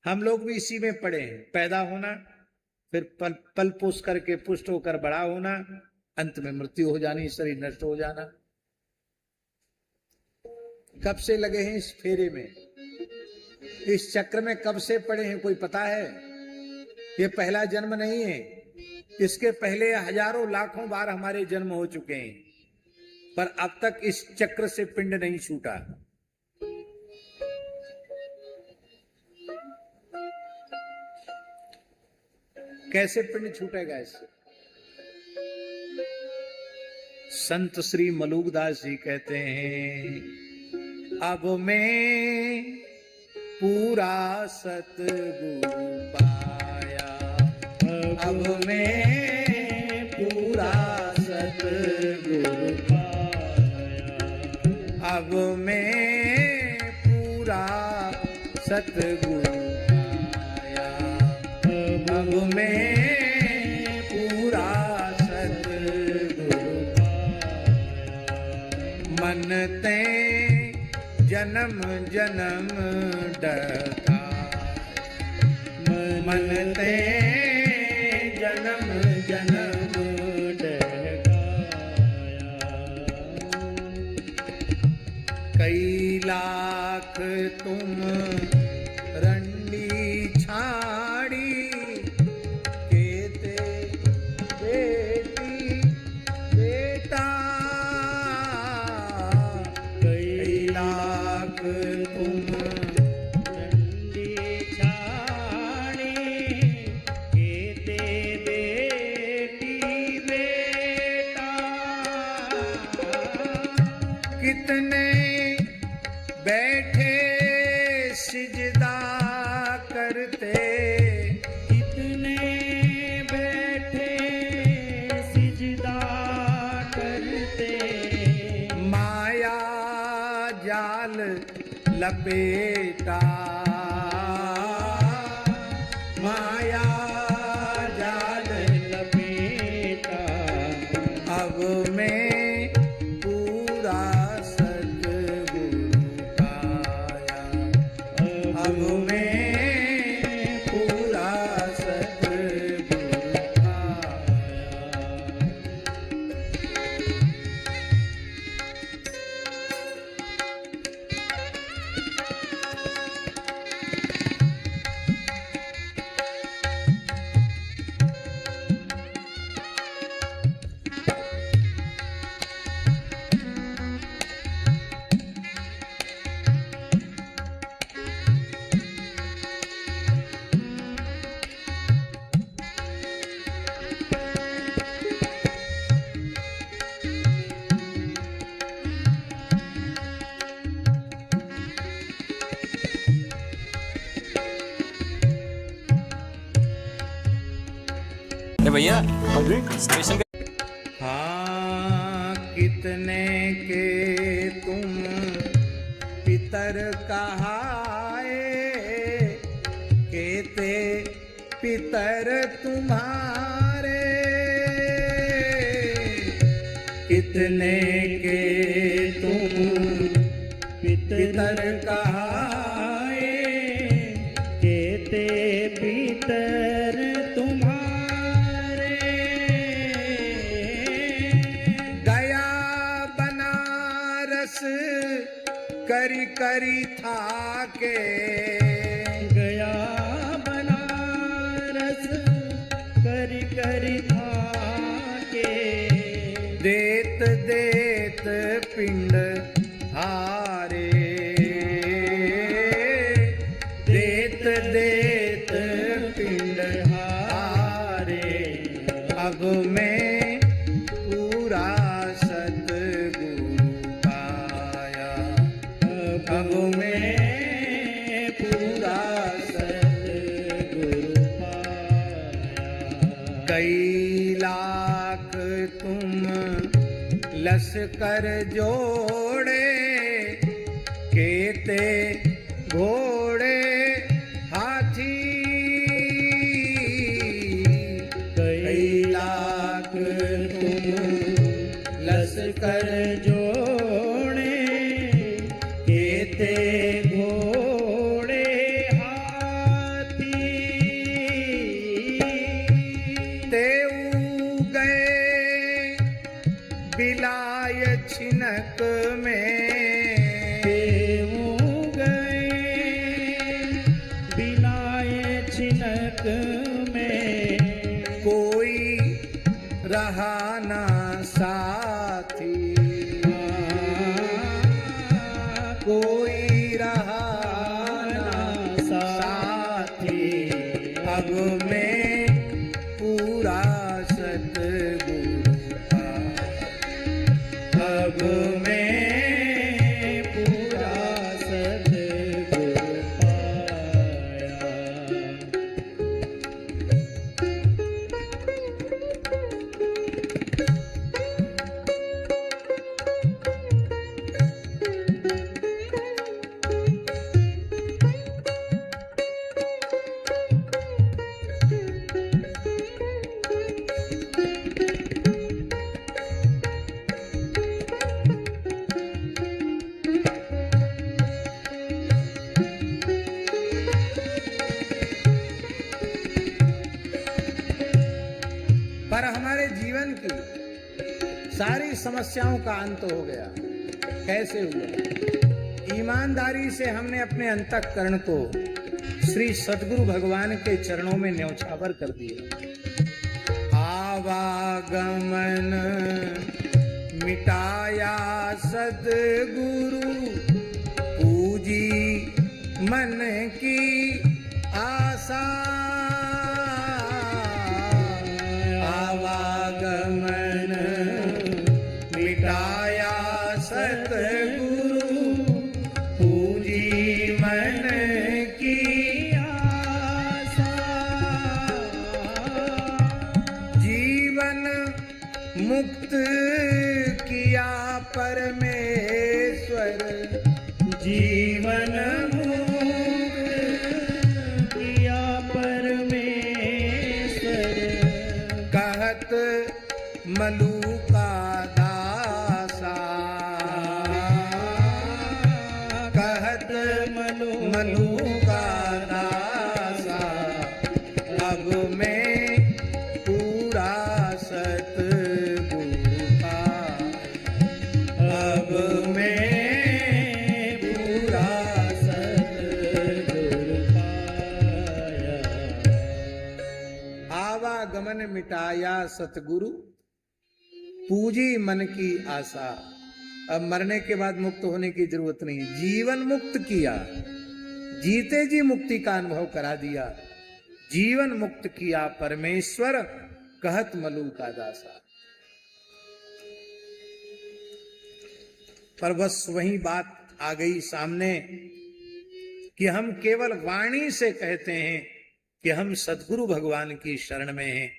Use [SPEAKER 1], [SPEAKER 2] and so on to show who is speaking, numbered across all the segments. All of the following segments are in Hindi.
[SPEAKER 1] हम लोग भी इसी में पड़े हैं। पैदा होना, फिर पल पोष करके पुष्ट होकर बड़ा होना, अंत में मृत्यु हो जानी, शरीर नष्ट हो जाना। कब से लगे हैं इस फेरे में, इस चक्र में कब से पड़े हैं, कोई पता है? ये पहला जन्म नहीं है, इसके पहले हजारों लाखों बार हमारे जन्म हो चुके हैं, पर अब तक इस चक्र से पिंड नहीं छूटा। कैसे पिंड छूटेगा इससे? संत श्री मलूकदास जी कहते हैं, अब मैं पूरा सतगुरु पाया, अब मैं पूरा सतगुरु पाया, अब मैं पूरा सतगुरु पाया, अब मैं पूरा सतगुरु पाया। मन ते जन्म जन्म डका, मन ते जन्म जन्म डकाया। कई लाख तुम रंडी छाड़ी, केते बेटी बेटा, कई लाख तुम रंडी छाड़ी, केते बेटी बेटा। कितने बैठे सिजदा करते, कितने बैठे सिजदा करते, माया जाल लपेटा, माया जाल लपेटा। अब मैं पूरा सतगुरु पाया, अब मैं पूरा सतगुरु पाया।
[SPEAKER 2] भैया स्टेशन
[SPEAKER 1] हाँ, कितने के तुम पितर कहाए, केते पितर तुम्हारे, कितने के तुम पितर कहाए, केते पितर तुम्हारे। गया बनारस करी करी थाके, गया बनारस करी करी थाके, देत देत पिंड हारे, देत देत पिंड हारे। अब मैं पूरा सतगुरु पाया, अब मैं पूरा सतगुरु पाया। कई लाख तुम लश्कर जोड़े, केते घोड़े हाथी, कई लाख तुम लश्कर जोड़े, केते घोड़े हाथी।
[SPEAKER 3] में
[SPEAKER 1] कोई रहा ना साथी, कोई रहा ना साथी, अब मैं पूरा सतगुरु का,
[SPEAKER 3] अब मैं पूरा सतगुरु पाया।
[SPEAKER 1] पर हमारे जीवन की सारी समस्याओं का अंत हो गया। कैसे हुआ? ईमानदारी से हमने अपने अंतःकरण को श्री सद्गुरु भगवान के चरणों में न्यौछावर कर दिया। आवागमन मिटाया सद्गुरु, पूजी मन की आशा। आवागमन मिटाया सतगुरु, पूजी मन की आशा। जीवन मुक्त किया परमेश्वर,
[SPEAKER 3] जीवन मुक्त किया परमेश्वर,
[SPEAKER 1] कहत मलू का दासा, कहत मलू का दासा। अब मैं पूरा सतगुरु का, अब मैं पूरा
[SPEAKER 3] सतगुरु पाया।
[SPEAKER 1] आवागमन मिटाया सतगुरु, पूजी मन की आशा। अब मरने के बाद मुक्त होने की जरूरत नहीं, जीवन मुक्त किया, जीते जी मुक्ति का अनुभव करा दिया। जीवन मुक्त किया परमेश्वर, कहत मलू का दासा। पर बस वही बात आ गई सामने कि हम केवल वाणी से कहते हैं कि हम सद्गुरु भगवान की शरण में हैं।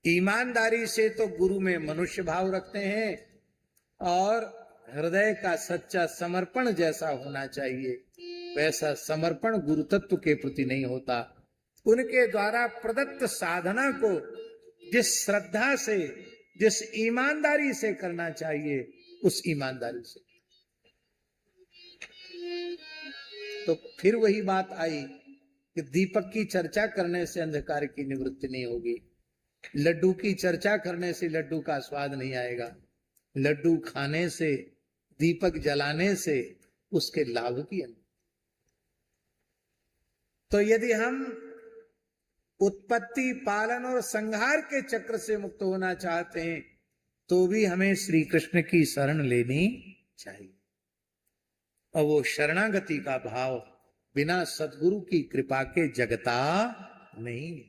[SPEAKER 1] ईमानदारी से तो गुरु में मनुष्य भाव रखते हैं और हृदय का सच्चा समर्पण जैसा होना चाहिए वैसा समर्पण गुरु तत्व के प्रति नहीं होता। उनके द्वारा प्रदत्त साधना को जिस श्रद्धा से, जिस ईमानदारी से करना चाहिए, उस ईमानदारी से। तो फिर वही बात आई कि दीपक की चर्चा करने से अंधकार की निवृत्ति नहीं होगी, लड्डू की चर्चा करने से लड्डू का स्वाद नहीं आएगा, लड्डू खाने से, दीपक जलाने से उसके लाभ की अनुभूति। तो यदि हम उत्पत्ति, पालन और संहार के चक्र से मुक्त होना चाहते हैं तो भी हमें श्री कृष्ण की शरण लेनी चाहिए। और वो शरणागति का भाव बिना सद्गुरु की कृपा के जगता नहीं है।